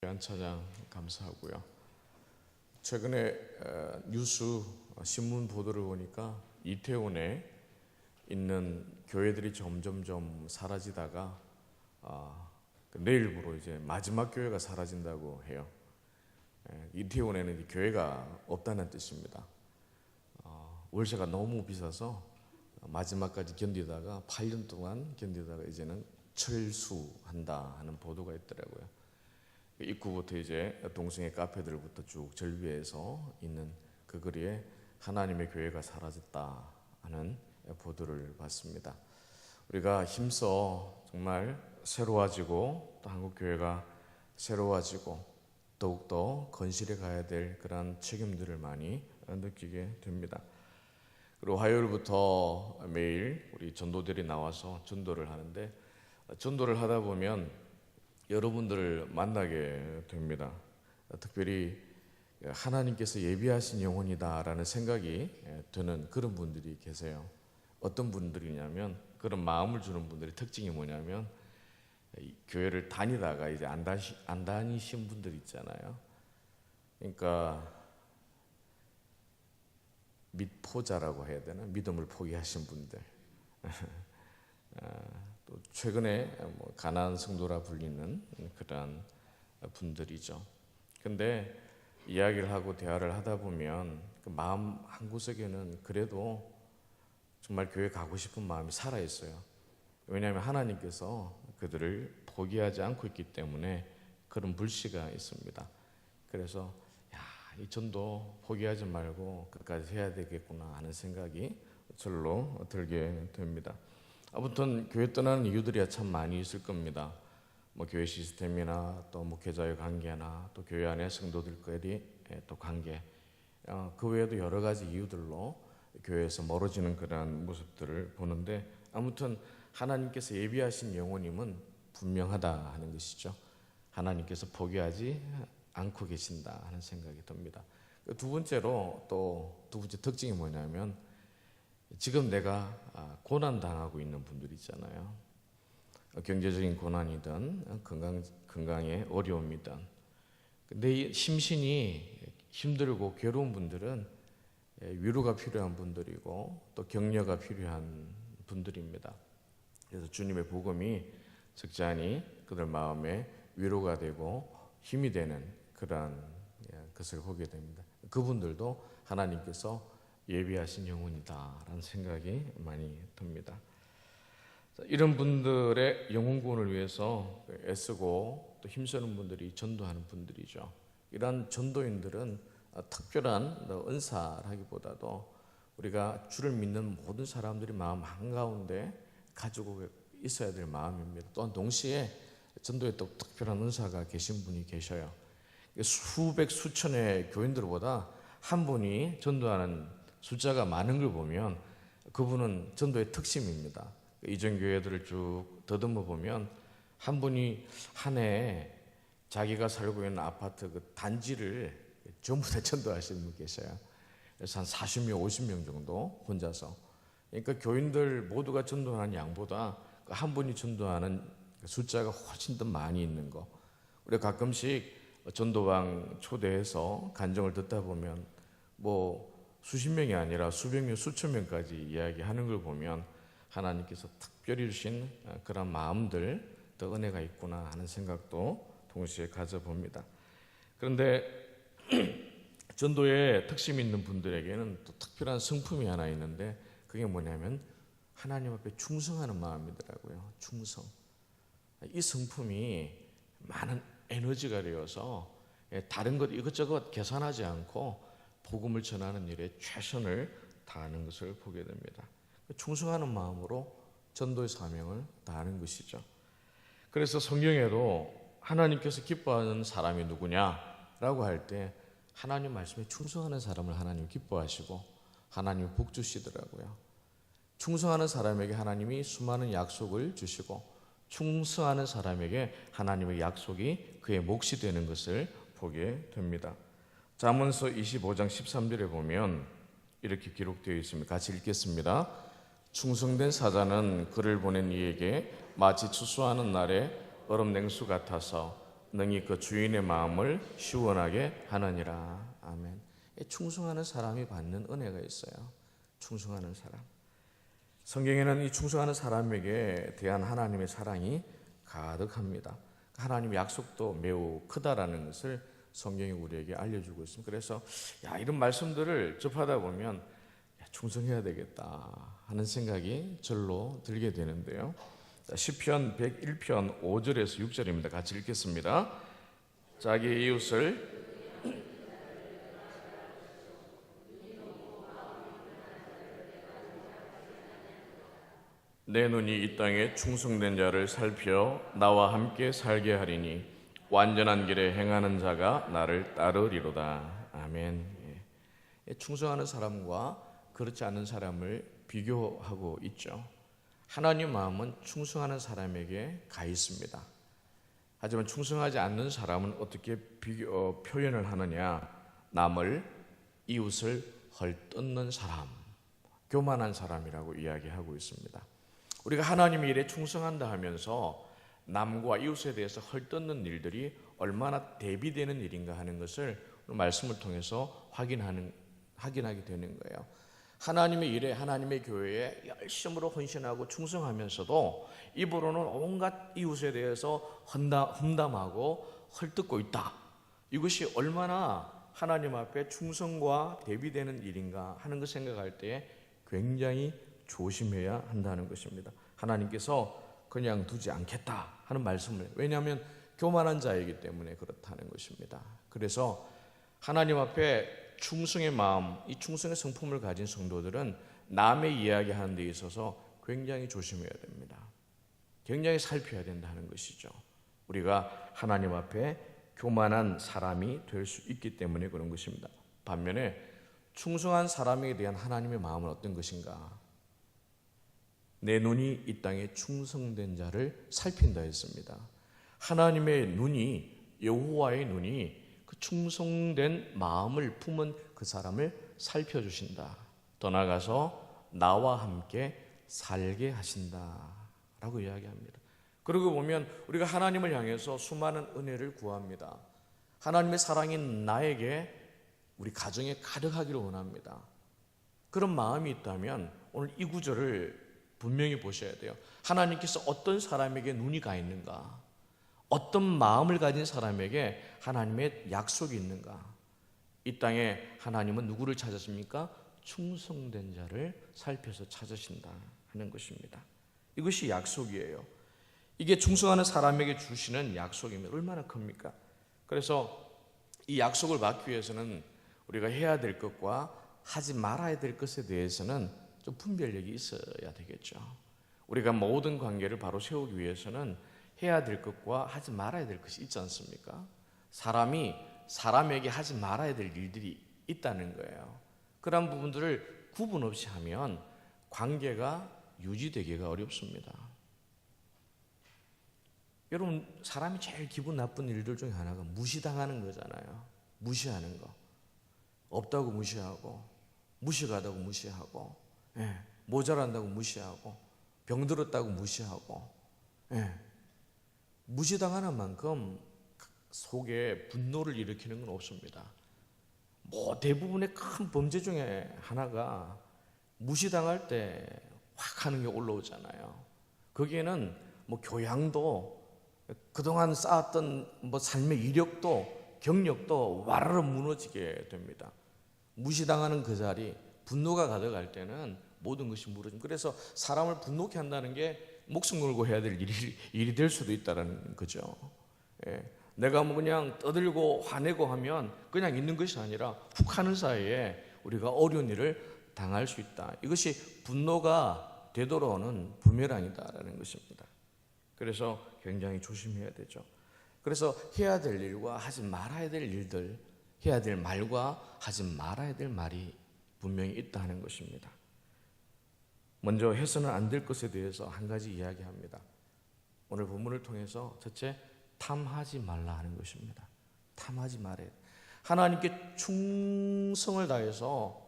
귀한 찬양 감사하고요. 최근에 뉴스 신문 보도를 보니까 이태원에 있는 교회들이 점점점 사라지다가 내일부로 이제 마지막 교회가 사라진다고 해요. 이태원에는 교회가 없다는 뜻입니다. 월세가 너무 비싸서 마지막까지 견디다가 8년 동안 견디다가 이제는 철수한다 하는 보도가 있더라고요. 입구부터 이제 동성애 카페들부터 쭉 절비해서 있는 그 거리에 하나님의 교회가 사라졌다 하는 보도를 봤습니다. 우리가 힘써 정말 새로워지고 또 한국 교회가 새로워지고 더욱더 건실해 가야 될 그런 책임들을 많이 느끼게 됩니다. 그리고 화요일부터 매일 우리 전도들이 나와서 전도를 하는데, 전도를 하다 보면 여러분들을 만나게 됩니다. 특별히 하나님께서 예비하신 영혼이다라는 생각이 드는 그런 분들이 계세요. 어떤 분들이냐면, 그런 마음을 주는 분들의 특징이 뭐냐면, 교회를 다니다가 이제 안 다니신 분들 있잖아요. 그러니까 믿포자라고 해야 되나? 믿음을 포기하신 분들. 또 최근에 가난한 성도라 불리는 그런 분들이죠. 근데 이야기를 하고 대화를 하다 보면 그 마음 한구석에는 그래도 정말 교회 가고 싶은 마음이 살아 있어요. 왜냐하면 하나님께서 그들을 포기하지 않고 있기 때문에 그런 불씨가 있습니다. 그래서 이 전도 포기하지 말고 끝까지 해야 되겠구나 하는 생각이 절로 들게 됩니다. 아무튼 교회 떠나는 이유들이 참 많이 있을 겁니다. 교회 시스템이나 또 목회자의 관계나 또 교회 안에 성도들끼리 또 관계, 그 외에도 여러 가지 이유들로 교회에서 멀어지는 그런 모습들을 보는데, 아무튼 하나님께서 예비하신 영혼임은 분명하다 하는 것이죠. 하나님께서 포기하지 않고 계신다 하는 생각이 듭니다. 두 번째로 또 두 번째 특징이 뭐냐면, 지금 내가 고난당하고 있는 분들 있잖아요. 경제적인 고난이든 건강의 어려움이든. 근데 심신이 힘들고 괴로운 분들은 위로가 필요한 분들이고 또 격려가 필요한 분들입니다. 그래서 주님의 복음이 적잖이 그들 마음에 위로가 되고 힘이 되는 그런 것을 보게 됩니다. 그분들도 하나님께서 예비하신 영혼이다라는 생각이 많이 듭니다. 이런 분들의 영혼 구원을 위해서 애쓰고 또 힘쓰는 분들이 전도하는 분들이죠. 이런 전도인들은 특별한 은사라기보다도 우리가 주를 믿는 모든 사람들이 마음 한가운데 가지고 있어야 될 마음입니다. 또한 동시에 전도에 또 특별한 은사가 계신 분이 계셔요. 수백 수천의 교인들보다 한 분이 전도하는 숫자가 많은 걸 보면 그분은 전도의 특심입니다. 이전 교회들을 쭉 더듬어 보면 한 분이 한 해에 자기가 살고 있는 아파트 그 단지를 전부 다 전도하시는 분 계셔요. 그래서 한 40명, 50명 정도 혼자서. 그러니까 교인들 모두가 전도하는 양보다 한 분이 전도하는 숫자가 훨씬 더 많이 있는 거. 우리가 가끔씩 전도방 초대해서 간증을 듣다 보면 수십 명이 아니라 수백 명, 수천 명까지 이야기하는 걸 보면 하나님께서 특별히 주신 그런 마음들, 더 은혜가 있구나 하는 생각도 동시에 가져봅니다. 그런데 전도에 특심 있는 분들에게는 또 특별한 성품이 하나 있는데, 그게 뭐냐면 하나님 앞에 충성하는 마음이더라고요. 충성. 이 성품이 많은 에너지가 되어서 다른 것 이것저것 계산하지 않고 복음을 전하는 일에 최선을 다하는 것을 보게 됩니다. 충성하는 마음으로 전도의 사명을 다하는 것이죠. 그래서 성경에도 하나님께서 기뻐하는 사람이 누구냐라고 할 때 하나님 말씀에 충성하는 사람을 하나님 기뻐하시고 하나님 복 주시더라고요. 충성하는 사람에게 하나님이 수많은 약속을 주시고 충성하는 사람에게 하나님의 약속이 그의 몫이 되는 것을 보게 됩니다. 잠언서 25장 13절에 보면 이렇게 기록되어 있습니다. 같이 읽겠습니다. 충성된 사자는 그를 보낸 이에게 마치 추수하는 날에 얼음 냉수 같아서 능히 그 주인의 마음을 시원하게 하느니라. 아멘. 충성하는 사람이 받는 은혜가 있어요. 충성하는 사람. 성경에는 이 충성하는 사람에게 대한 하나님의 사랑이 가득합니다. 하나님의 약속도 매우 크다라는 것을 성경이 우리에게 알려주고 있습니다. 그래서 이런 말씀들을 접하다 보면 충성해야 되겠다 하는 생각이 절로 들게 되는데요. 시편 101편 5절에서 6절입니다. 같이 읽겠습니다. 자기 이웃을 내 눈이 이 땅에 충성된 자를 살펴 나와 함께 살게 하리니 완전한 길에 행하는 자가 나를 따르리로다. 아멘. 충성하는 사람과 그렇지 않은 사람을 비교하고 있죠. 하나님 마음은 충성하는 사람에게 가 있습니다. 하지만 충성하지 않는 사람은 어떻게 표현을 하느냐? 남을, 이웃을 헐뜯는 사람, 교만한 사람이라고 이야기하고 있습니다. 우리가 하나님의 일에 충성한다 하면서 남과 이웃에 대해서 헐뜯는 일들이 얼마나 대비되는 일인가 하는 것을 말씀을 통해서 확인하게 되는 거예요. 하나님의 일에, 하나님의 교회에 열심으로 헌신하고 충성하면서도 입으로는 온갖 이웃에 대해서 험담하고 헐뜯고 있다. 이것이 얼마나 하나님 앞에 충성과 대비되는 일인가 하는 것 생각할 때 굉장히 조심해야 한다는 것입니다. 하나님께서 그냥 두지 않겠다 하는 말씀을, 왜냐하면 교만한 자이기 때문에 그렇다는 것입니다. 그래서 하나님 앞에 충성의 마음, 이 충성의 성품을 가진 성도들은 남의 이야기하는 데 있어서 굉장히 조심해야 됩니다. 굉장히 살펴야 된다는 것이죠. 우리가 하나님 앞에 교만한 사람이 될 수 있기 때문에 그런 것입니다. 반면에 충성한 사람에 대한 하나님의 마음은 어떤 것인가? 내 눈이 이 땅에 충성된 자를 살핀다 했습니다. 하나님의 눈이, 여호와의 눈이 그 충성된 마음을 품은 그 사람을 살펴주신다. 더 나아가서 나와 함께 살게 하신다라고 이야기합니다. 그러고 보면 우리가 하나님을 향해서 수많은 은혜를 구합니다. 하나님의 사랑이 나에게, 우리 가정에 가득하기를 원합니다. 그런 마음이 있다면 오늘 이 구절을 분명히 보셔야 돼요. 하나님께서 어떤 사람에게 눈이 가 있는가? 어떤 마음을 가진 사람에게 하나님의 약속이 있는가? 이 땅에 하나님은 누구를 찾으십니까? 충성된 자를 살펴서 찾으신다 하는 것입니다. 이것이 약속이에요. 이게 충성하는 사람에게 주시는 약속입니다. 얼마나 큽니까? 그래서 이 약속을 받기 위해서는 우리가 해야 될 것과 하지 말아야 될 것에 대해서는 좀 분별력이 있어야 되겠죠. 우리가 모든 관계를 바로 세우기 위해서는 해야 될 것과 하지 말아야 될 것이 있지 않습니까? 사람이 사람에게 하지 말아야 될 일들이 있다는 거예요. 그런 부분들을 구분 없이 하면 관계가 유지되기가 어렵습니다. 여러분, 사람이 제일 기분 나쁜 일들 중에 하나가 무시당하는 거잖아요. 무시하는 거. 없다고 무시하고, 무식하다고 무시하고, 모자란다고 무시하고, 병들었다고 무시하고, 무시당하는 만큼 속에 분노를 일으키는 건 없습니다. 대부분의 큰 범죄 중에 하나가 무시당할 때 확 하는 게 올라오잖아요. 거기에는 교양도, 그동안 쌓았던 삶의 이력도, 경력도 와르르 무너지게 됩니다. 무시당하는 그 자리, 분노가 가득할 때는 모든 것이 무너집니다. 그래서 사람을 분노케 한다는 게 목숨 걸고 해야 될 일이 될 수도 있다는 거죠. 내가 그냥 떠들고 화내고 하면 그냥 있는 것이 아니라 훅 하는 사이에 우리가 어려운 일을 당할 수 있다. 이것이 분노가 되돌아오는 부메랑이다라는 것입니다. 그래서 굉장히 조심해야 되죠. 그래서 해야 될 일과 하지 말아야 될 일들, 해야 될 말과 하지 말아야 될 말이 분명히 있다 하는 것입니다. 먼저 해서는 안 될 것에 대해서 한 가지 이야기합니다. 오늘 본문을 통해서 첫째, 탐하지 말라 하는 것입니다. 탐하지 말아야 돼. 하나님께 충성을 다해서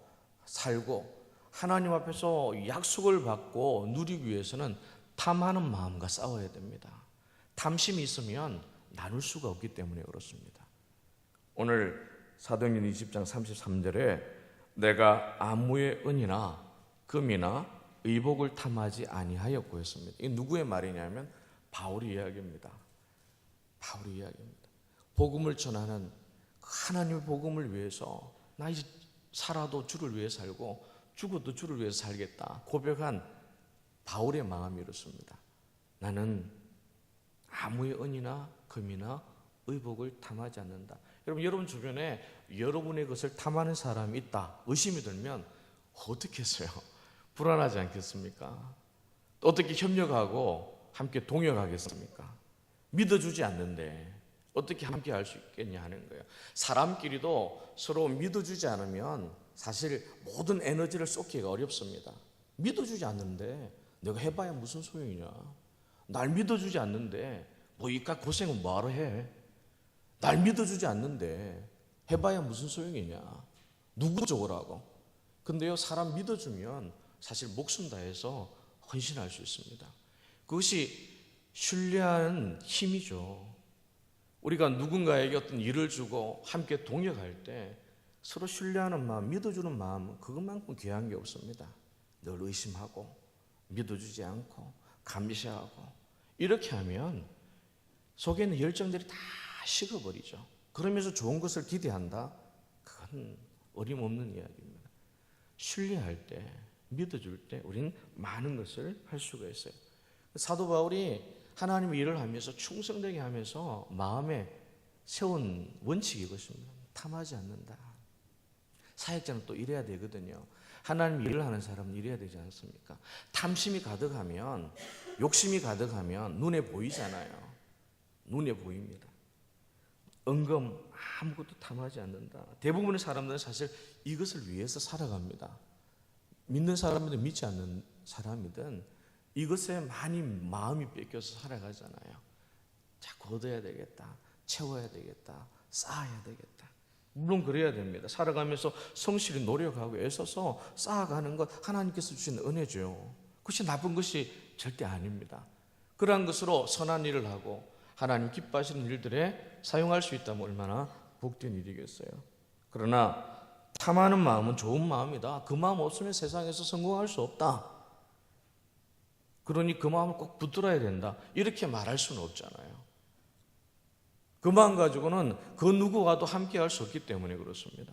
살고 하나님 앞에서 약속을 받고 누리기 위해서는 탐하는 마음과 싸워야 됩니다. 탐심이 있으면 나눌 수가 없기 때문에 그렇습니다. 오늘 사도행전 20장 33절에 내가 아무의 은이나 금이나 의복을 탐하지 아니하였고 했습니다. 이게 누구의 말이냐면 바울의 이야기입니다. 바울의 이야기입니다. 복음을 전하는 하나님의 복음을 위해서 나 이제 살아도 주를 위해 살고 죽어도 주를 위해서 살겠다 고백한 바울의 마음이 이렇습니다. 나는 아무의 은이나 금이나 의복을 탐하지 않는다. 여러분 주변에 여러분의 것을 탐하는 사람이 있다 의심이 들면 어떻게 했어요? 불안하지 않겠습니까? 또 어떻게 협력하고 함께 동역하겠습니까? 믿어주지 않는데 어떻게 함께 할 수 있겠냐 하는 거예요. 사람끼리도 서로 믿어주지 않으면 사실 모든 에너지를 쏟기가 어렵습니다. 믿어주지 않는데 내가 해봐야 무슨 소용이냐. 날 믿어주지 않는데 뭐 이깟 고생은 뭐하러 해. 날 믿어주지 않는데 해봐야 무슨 소용이냐. 누구 적으라고. 근데요, 사람 믿어주면 사실 목숨 다해서 헌신할 수 있습니다. 그것이 신뢰하는 힘이죠. 우리가 누군가에게 어떤 일을 주고 함께 동역할 때 서로 신뢰하는 마음, 믿어주는 마음, 그것만큼 귀한 게 없습니다. 늘 의심하고 믿어주지 않고 감시하고 이렇게 하면 속에 있는 열정들이 다 식어버리죠. 그러면서 좋은 것을 기대한다? 그건 어림없는 이야기입니다. 신뢰할 때, 믿어줄 때 우리는 많은 것을 할 수가 있어요. 사도 바울이 하나님의 일을 하면서 충성되게 하면서 마음에 세운 원칙이 이것입니다. 탐하지 않는다. 사역자는 또 이래야 되거든요. 하나님 일을 하는 사람은 이래야 되지 않습니까? 탐심이 가득하면, 욕심이 가득하면 눈에 보이잖아요. 눈에 보입니다. 은금 아무것도 탐하지 않는다. 대부분의 사람들은 사실 이것을 위해서 살아갑니다. 믿는 사람이든 믿지 않는 사람이든 이것에 많이 마음이 뺏겨서 살아가잖아요. 자꾸 얻어야 되겠다, 채워야 되겠다, 쌓아야 되겠다. 물론 그래야 됩니다. 살아가면서 성실히 노력하고 애써서 쌓아가는 것 하나님께서 주신 은혜죠. 그것이 나쁜 것이 절대 아닙니다. 그러한 것으로 선한 일을 하고 하나님 기뻐하시는 일들에 사용할 수 있다면 얼마나 복된 일이겠어요. 그러나 탐하는 마음은 좋은 마음이다. 그 마음 없으면 세상에서 성공할 수 없다. 그러니 그 마음을 꼭 붙들어야 된다. 이렇게 말할 수는 없잖아요. 그 마음 가지고는 그 누구와도 함께 할 수 없기 때문에 그렇습니다.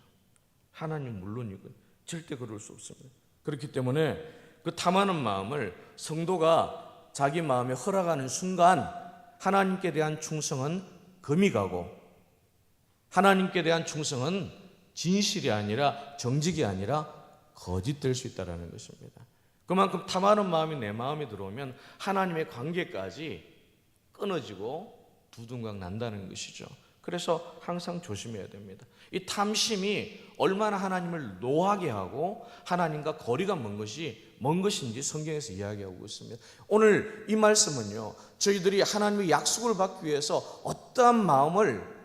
하나님 물론이고 절대 그럴 수 없습니다. 그렇기 때문에 그 탐하는 마음을 성도가 자기 마음에 허락하는 순간 하나님께 대한 충성은 금이 가고 하나님께 대한 충성은 진실이 아니라 정직이 아니라 거짓될 수 있다는 것입니다. 그만큼 탐하는 마음이 내 마음에 들어오면 하나님의 관계까지 끊어지고 두둥강 난다는 것이죠. 그래서 항상 조심해야 됩니다. 이 탐심이 얼마나 하나님을 노하게 하고 하나님과 거리가 먼 것인지 성경에서 이야기하고 있습니다. 오늘 이 말씀은요, 저희들이 하나님의 약속을 받기 위해서 어떠한 마음을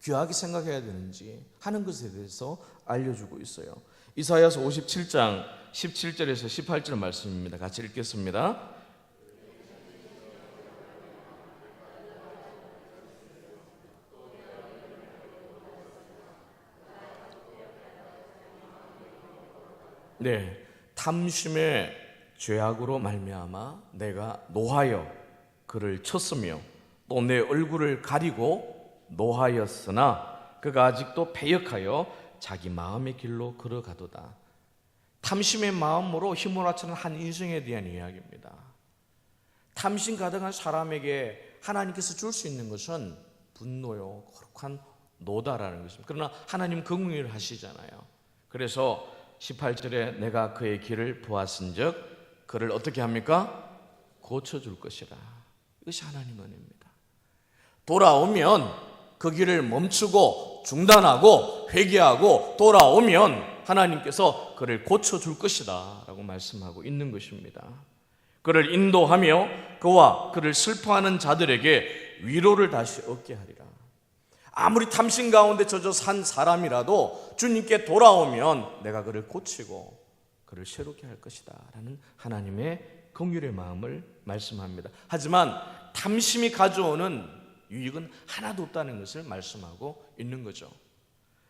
귀하게 생각해야 되는지 하는 것에 대해서 알려주고 있어요. 이사야서 57장 17절에서 18절 말씀입니다. 같이 읽겠습니다. 네, 탐심의 죄악으로 말미암아 내가 노하여 그를 쳤으며 또 내 얼굴을 가리고 노하였으나 그가 아직도 패역하여 자기 마음의 길로 걸어가도다. 탐심의 마음으로 휘몰아치는 한 인생에 대한 이야기입니다. 탐심 가득한 사람에게 하나님께서 줄 수 있는 것은 분노요, 거룩한 노다라는 것입니다. 그러나 하나님 긍휼을 하시잖아요. 그래서 18절에 내가 그의 길을 보았은즉 그를 어떻게 합니까? 고쳐줄 것이라. 이것이 하나님 은혜입니다. 돌아오면 그 길을 멈추고 중단하고 회개하고 돌아오면 하나님께서 그를 고쳐줄 것이다 라고 말씀하고 있는 것입니다. 그를 인도하며 그와 그를 슬퍼하는 자들에게 위로를 다시 얻게 하리라. 아무리 탐심 가운데 젖어 산 사람이라도 주님께 돌아오면 내가 그를 고치고 그를 새롭게 할 것이다 라는 하나님의 긍휼의 마음을 말씀합니다. 하지만 탐심이 가져오는 유익은 하나도 없다는 것을 말씀하고 있는 거죠.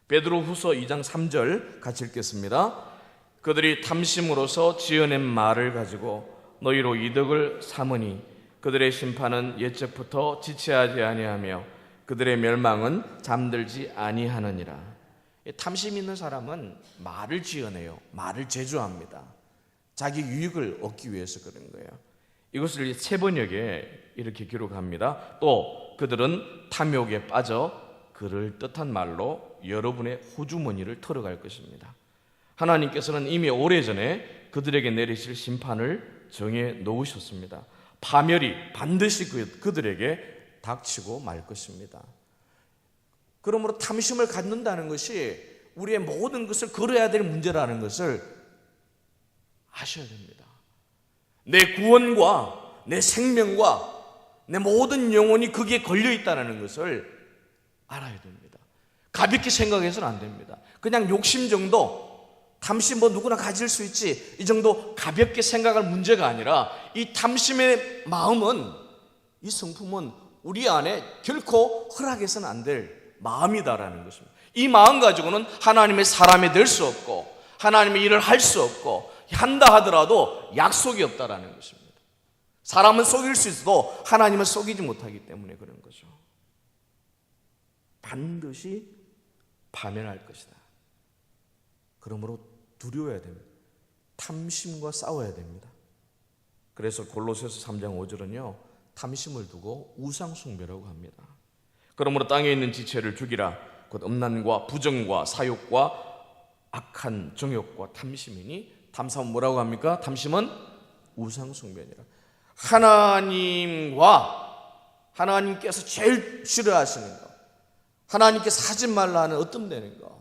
베드로후서 2장 3절 같이 읽겠습니다. 그들이 탐심으로서 지어낸 말을 가지고 너희로 이득을 삼으니 그들의 심판은 옛적부터 지체하지 아니하며 그들의 멸망은 잠들지 아니하느니라. 탐심 있는 사람은 말을 지어내요. 말을 제조합니다. 자기 유익을 얻기 위해서 그런 거예요. 이것을 세 번역에 이렇게 기록합니다. 또 그들은 탐욕에 빠져 그럴듯한 말로 여러분의 호주머니를 털어갈 것입니다. 하나님께서는 이미 오래전에 그들에게 내리실 심판을 정해 놓으셨습니다. 파멸이 반드시 그들에게 닥치고 말 것입니다. 그러므로 탐심을 갖는다는 것이 우리의 모든 것을 걸어야 될 문제라는 것을 아셔야 됩니다. 내 구원과 내 생명과 내 모든 영혼이 거기에 걸려 있다는 것을 알아야 됩니다. 가볍게 생각해서는 안 됩니다. 그냥 욕심 정도, 탐심 뭐 누구나 가질 수 있지, 이 정도 가볍게 생각할 문제가 아니라 이 탐심의 마음은, 이 성품은 우리 안에 결코 허락해서는 안 될 마음이다라는 것입니다. 이 마음 가지고는 하나님의 사람이 될 수 없고 하나님의 일을 할 수 없고 한다 하더라도 약속이 없다라는 것입니다. 사람은 속일 수 있어도 하나님은 속이지 못하기 때문에 그런 거죠. 반드시 파멸할 것이다. 그러므로 두려워야 됩니다. 탐심과 싸워야 됩니다. 그래서 골로새서 3장 5절은요, 탐심을 두고 우상 숭배라고 합니다. 그러므로 땅에 있는 지체를 죽이라. 곧 음란과 부정과 사욕과 악한 정욕과 탐심이니, 탐심은 뭐라고 합니까? 탐심은 우상 숭배니라. 하나님께서 제일 싫어하시는 것, 하나님께서 하지 말라 하는 어뜸되는 것,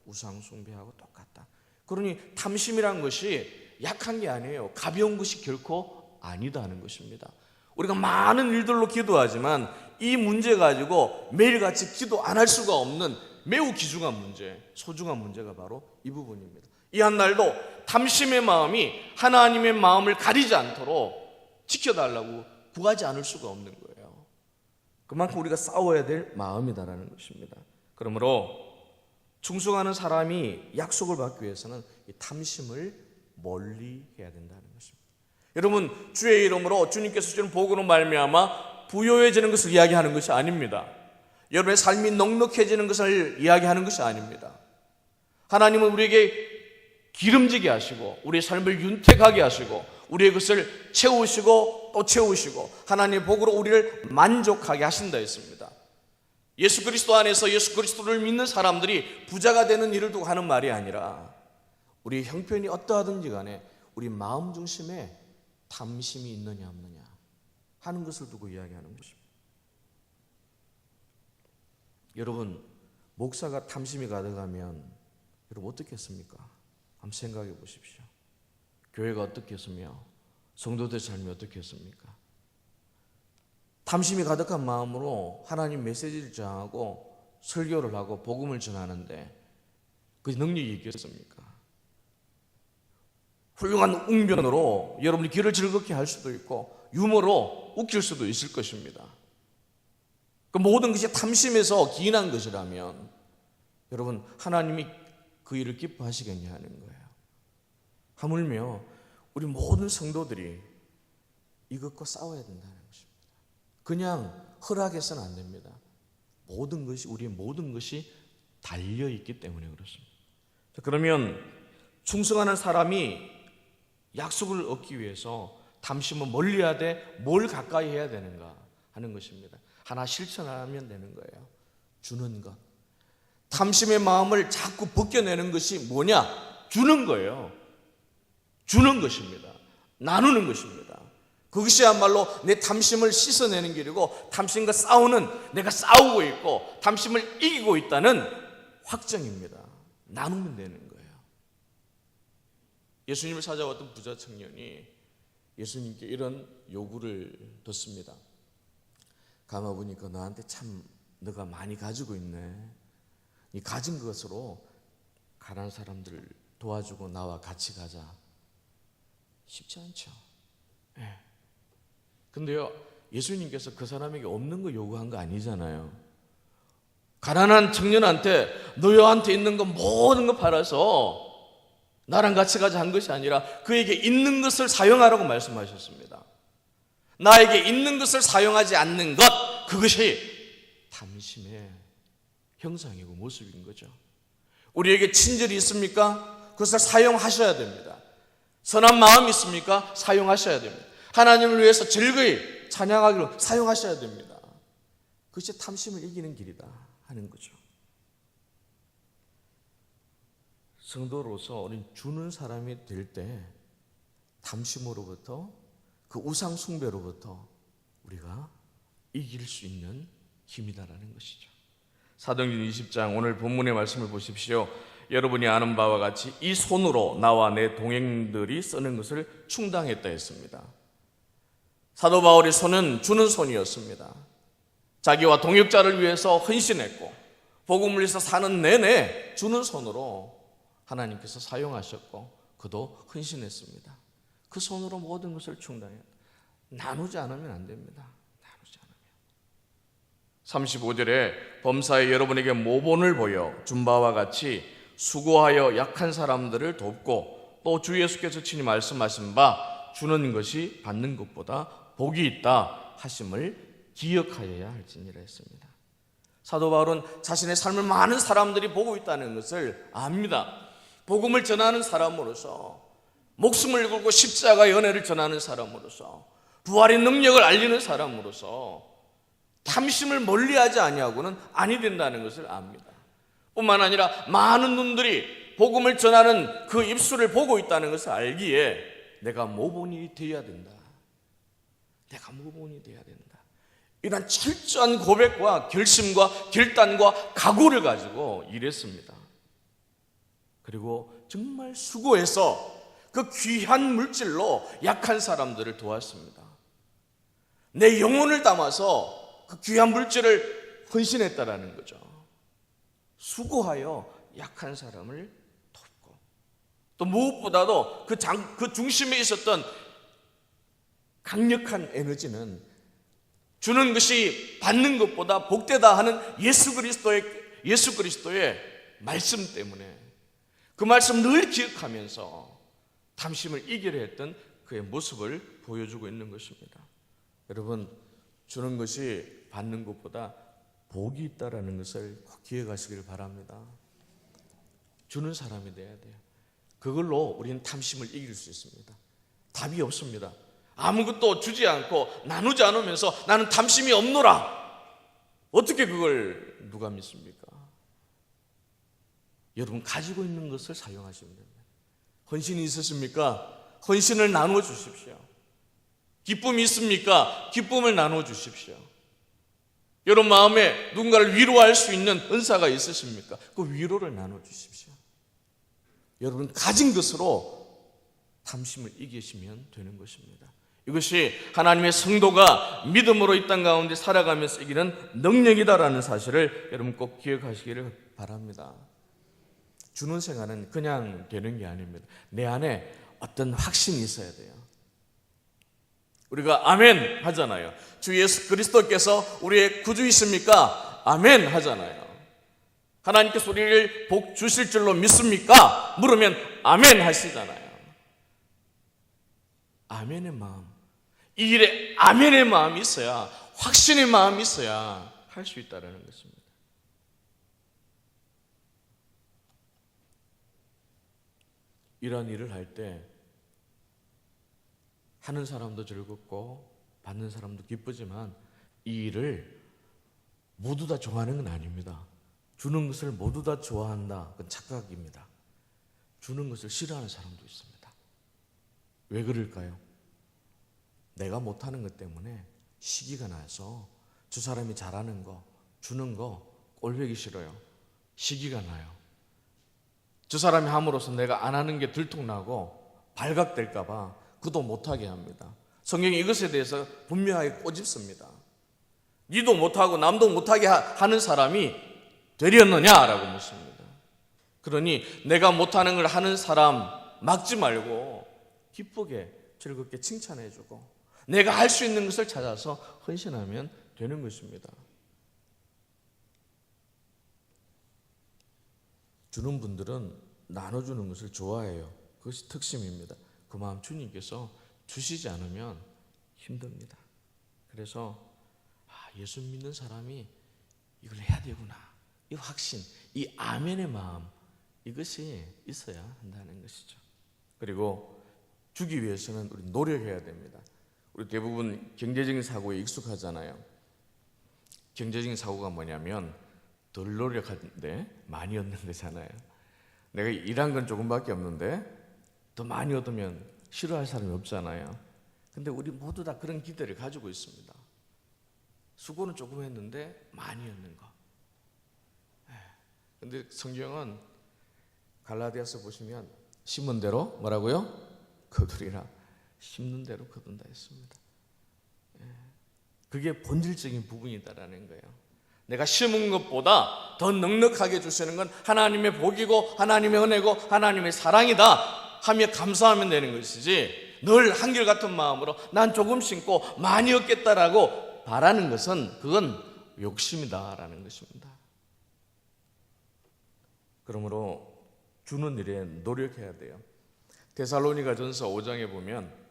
우상 숭배하고 똑같다. 그러니 탐심이란 것이 약한 게 아니에요. 가벼운 것이 결코 아니다는 것입니다. 우리가 많은 일들로 기도하지만 이 문제 가지고 매일같이 기도 안 할 수가 없는 매우 귀중한 문제, 소중한 문제가 바로 이 부분입니다. 이 한날도 탐심의 마음이 하나님의 마음을 가리지 않도록 지켜달라고 구하지 않을 수가 없는 거예요. 그만큼 우리가 싸워야 될 마음이다라는 것입니다. 그러므로 충성하는 사람이 약속을 받기 위해서는 이 탐심을 멀리 해야 된다는 것입니다. 여러분, 주의 이름으로 주님께서 주는 복으로 말미암아 부요해지는 것을 이야기하는 것이 아닙니다. 여러분의 삶이 넉넉해지는 것을 이야기하는 것이 아닙니다. 하나님은 우리에게 기름지게 하시고 우리의 삶을 윤택하게 하시고 우리의 것을 채우시고 또 채우시고 하나님의 복으로 우리를 만족하게 하신다 했습니다. 예수 그리스도 안에서 예수 그리스도를 믿는 사람들이 부자가 되는 일을 두고 하는 말이 아니라 우리의 형편이 어떠하든지 간에 우리 마음 중심에 탐심이 있느냐 없느냐 하는 것을 두고 이야기하는 것입니다. 여러분, 목사가 탐심이 가득하면 여러분 어떻겠습니까? 한번 생각해 보십시오. 교회가 어떻겠으며 성도들 삶이 어떻겠습니까? 탐심이 가득한 마음으로 하나님 메시지를 전하고 설교를 하고 복음을 전하는데 그 능력이 있겠습니까? 훌륭한 웅변으로 여러분이 길을 즐겁게 할 수도 있고 유머로 웃길 수도 있을 것입니다. 그 모든 것이 탐심에서 기인한 것이라면 여러분, 하나님이 그 일을 기뻐하시겠냐 하는 거예요. 하물며 우리 모든 성도들이 이것과 싸워야 된다는 것입니다. 그냥 허락해서는 안 됩니다. 모든 것이, 우리의 모든 것이 달려있기 때문에 그렇습니다. 그러면 충성하는 사람이 약속을 얻기 위해서 탐심은 멀리하되 뭘 가까이 해야 되는가 하는 것입니다. 하나 실천하면 되는 거예요. 주는 것. 탐심의 마음을 자꾸 벗겨내는 것이 뭐냐? 주는 거예요. 주는 것입니다. 나누는 것입니다. 그것이야말로 내 탐심을 씻어내는 길이고 탐심과 싸우는, 내가 싸우고 있고 탐심을 이기고 있다는 확정입니다. 나누면 되는 거예요. 예수님을 찾아왔던 부자 청년이 예수님께 이런 요구를 듣습니다. 가만 보니까 너한테 참 너가 많이 가지고 있네. 이 가진 것으로 가난한 사람들 도와주고 나와 같이 가자. 쉽지 않죠. 네. 근데요, 예수님께서 그 사람에게 없는 거 요구한 거 아니잖아요. 가난한 청년한테 너희한테 있는 거 모든 거 팔아서 나랑 같이 가자 한 것이 아니라 그에게 있는 것을 사용하라고 말씀하셨습니다. 나에게 있는 것을 사용하지 않는 것, 그것이 탐심의 형상이고 모습인 거죠. 우리에게 친절이 있습니까? 그것을 사용하셔야 됩니다. 선한 마음이 있습니까? 사용하셔야 됩니다. 하나님을 위해서 즐거이 찬양하기로 사용하셔야 됩니다. 그것이 탐심을 이기는 길이다 하는 거죠. 성도로서 우리는 주는 사람이 될 때 탐심으로부터, 그 우상 숭배로부터 우리가 이길 수 있는 힘이다라는 것이죠. 사도행전 20장 오늘 본문의 말씀을 보십시오. 여러분이 아는 바와 같이 이 손으로 나와 내 동행들이 쓰는 것을 충당했다 했습니다. 사도 바울의 손은 주는 손이었습니다. 자기와 동역자를 위해서 헌신했고 복음을 위해서 사는 내내 주는 손으로 하나님께서 사용하셨고 그도 헌신했습니다. 그 손으로 모든 것을 충당해요. 나누지 않으면 안 됩니다. 나누지 않으면. 35절에 범사에 여러분에게 모본을 보여 준 바와 같이 수고하여 약한 사람들을 돕고 또 주 예수께서 친히 말씀하신 바 주는 것이 받는 것보다 복이 있다 하심을 기억하여야 할지니라 했습니다. 사도 바울은 자신의 삶을 많은 사람들이 보고 있다는 것을 압니다. 복음을 전하는 사람으로서, 목숨을 걸고 십자가 연애를 전하는 사람으로서, 부활의 능력을 알리는 사람으로서 탐심을 멀리하지 아니하고는 아니 된다는 것을 압니다. 뿐만 아니라 많은 눈들이 복음을 전하는 그 입술을 보고 있다는 것을 알기에 내가 모본이 되어야 된다. 내가 모본이 되어야 된다. 이런 철저한 고백과 결심과 결단과 각오를 가지고 일했습니다. 그리고 정말 수고해서 그 귀한 물질로 약한 사람들을 도왔습니다. 내 영혼을 담아서 그 귀한 물질을 헌신했다라는 거죠. 수고하여 약한 사람을 돕고, 또 무엇보다도 그 중심에 있었던 강력한 에너지는 주는 것이 받는 것보다 복되다 하는 예수 그리스도의 말씀 때문에, 그 말씀 늘 기억하면서 탐심을 이기려 했던 그의 모습을 보여주고 있는 것입니다. 여러분, 주는 것이 받는 것보다 복이 있다라는 것을 꼭 기억하시길 바랍니다. 주는 사람이 돼야 돼요. 그걸로 우리는 탐심을 이길 수 있습니다. 답이 없습니다. 아무것도 주지 않고 나누지 않으면서 나는 탐심이 없노라, 어떻게 그걸 누가 믿습니까? 여러분, 가지고 있는 것을 사용하시면 됩니다. 헌신이 있으십니까? 헌신을 나누어 주십시오. 기쁨이 있습니까? 기쁨을 나누어 주십시오. 여러분 마음에 누군가를 위로할 수 있는 은사가 있으십니까? 그 위로를 나눠 주십시오. 여러분 가진 것으로 탐심을 이기시면 되는 것입니다. 이것이 하나님의 성도가 믿음으로 이 땅 가운데 살아가면서 이기는 능력이다라는 사실을 여러분 꼭 기억하시기를 바랍니다. 주는 생활은 그냥 되는 게 아닙니다. 내 안에 어떤 확신이 있어야 돼요. 우리가 아멘 하잖아요. 주 예수 그리스도께서 우리의 구주이십니까? 아멘 하잖아요. 하나님께서 우리를 복 주실 줄로 믿습니까? 물으면 아멘 하시잖아요. 아멘의 마음, 이 일에 아멘의 마음이 있어야, 확신의 마음이 있어야 할 수 있다는 것입니다. 이런 일을 할 때 하는 사람도 즐겁고 받는 사람도 기쁘지만 이 일을 모두 다 좋아하는 건 아닙니다. 주는 것을 모두 다 좋아한다, 그건 착각입니다. 주는 것을 싫어하는 사람도 있습니다. 왜 그럴까요? 내가 못하는 것 때문에 시기가 나서 저 사람이 잘하는 거, 주는 거 꼴보기 싫어요. 시기가 나요. 저 사람이 함으로써 내가 안 하는 게 들통나고 발각될까 봐 그도 못하게 합니다. 성경이 이것에 대해서 분명하게 꼬집습니다. 니도 못하고 남도 못하게 하는 사람이 되렸느냐라고 묻습니다. 그러니 내가 못하는 걸 하는 사람 막지 말고 기쁘게 즐겁게 칭찬해주고, 내가 할 수 있는 것을 찾아서 헌신하면 되는 것입니다. 주는 분들은 나눠주는 것을 좋아해요. 그것이 특심입니다. 그 마음 주님께서 주시지 않으면 힘듭니다. 그래서 예수 믿는 사람이 이걸 해야 되구나, 이 확신, 이 아멘의 마음, 이것이 있어야 한다는 것이죠. 그리고 주기 위해서는 우리 노력해야 됩니다. 우리 대부분 경제적인 사고에 익숙하잖아요. 경제적인 사고가 뭐냐면 덜 노력하는데 많이 얻는 거잖아요. 내가 일한 건 조금밖에 없는데 더 많이 얻으면 싫어할 사람이 없잖아요. 근데 우리 모두 다 그런 기대를 가지고 있습니다. 수고는 조금 했는데 많이 얻는 거. 근데 성경은 갈라디아서 보시면 심은 대로 뭐라고요? 거두리라. 심는 대로 거둔다 했습니다. 그게 본질적인 부분이다라는 거예요. 내가 심은 것보다 더 넉넉하게 주시는 건 하나님의 복이고 하나님의 은혜고 하나님의 사랑이다 하며 감사하면 되는 것이지, 늘 한결같은 마음으로 난 조금 심고 많이 얻겠다라고 바라는 것은 그건 욕심이다라는 것입니다. 그러므로 주는 일에 노력해야 돼요. 데살로니가전서 5장에 보면,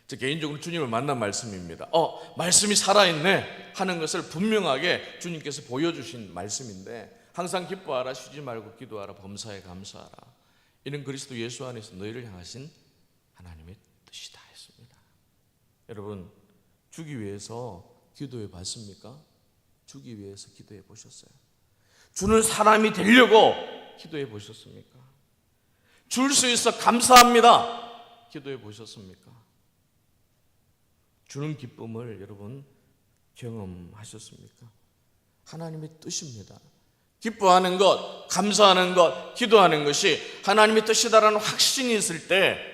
저 개인적으로 주님을 만난 말씀입니다. 말씀이 살아있네 하는 것을 분명하게 주님께서 보여주신 말씀인데, 항상 기뻐하라, 쉬지 말고 기도하라, 범사에 감사하라. 이는 그리스도 예수 안에서 너희를 향하신 하나님의 뜻이다 했습니다. 여러분, 주기 위해서 기도해 봤습니까? 주기 위해서 기도해 보셨어요? 주는 사람이 되려고 기도해 보셨습니까? 줄 수 있어 감사합니다 기도해 보셨습니까? 주는 기쁨을 여러분 경험하셨습니까? 하나님의 뜻입니다. 기뻐하는 것, 감사하는 것, 기도하는 것이 하나님의 뜻이다라는 확신이 있을 때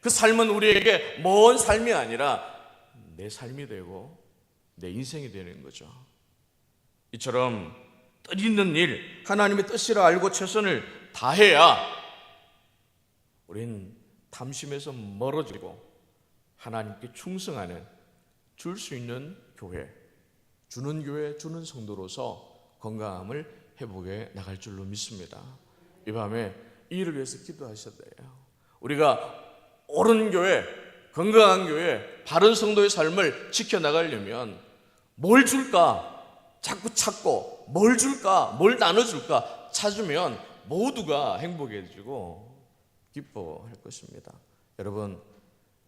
그 삶은 우리에게 먼 삶이 아니라 내 삶이 되고 내 인생이 되는 거죠. 이처럼 뜻 있는 일, 하나님의 뜻이라 알고 최선을 다해야 우린 탐심에서 멀어지고 하나님께 충성하는, 줄 수 있는 교회, 주는 성도로서 건강함을 회복해 나갈 줄로 믿습니다. 이 밤에 이 일을 위해서 기도하셔야 돼요. 우리가 옳은 교회, 건강한 교회, 바른 성도의 삶을 지켜나가려면 뭘 줄까 자꾸 찾고, 뭘 줄까, 뭘 나눠줄까 찾으면 모두가 행복해지고 기뻐할 것입니다. 여러분,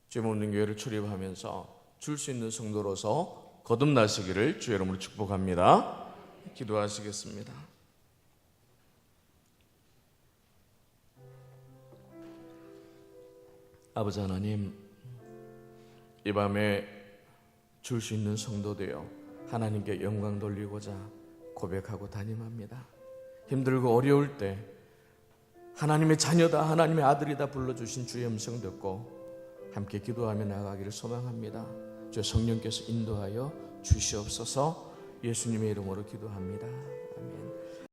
죄없는 교회를 출입하면서 줄 수 있는 성도로서 거듭나시기를 주의 이름으로 축복합니다. 기도하시겠습니다. 아버지 하나님, 이 밤에 줄 수 있는 성도 되어 하나님께 영광 돌리고자 고백하고 담임합니다. 힘들고 어려울 때 하나님의 자녀다, 하나님의 아들이다 불러주신 주의 음성 듣고 함께 기도하며 나가기를 소망합니다. 주 성령께서 인도하여 주시옵소서. 예수님의 이름으로 기도합니다. 아멘.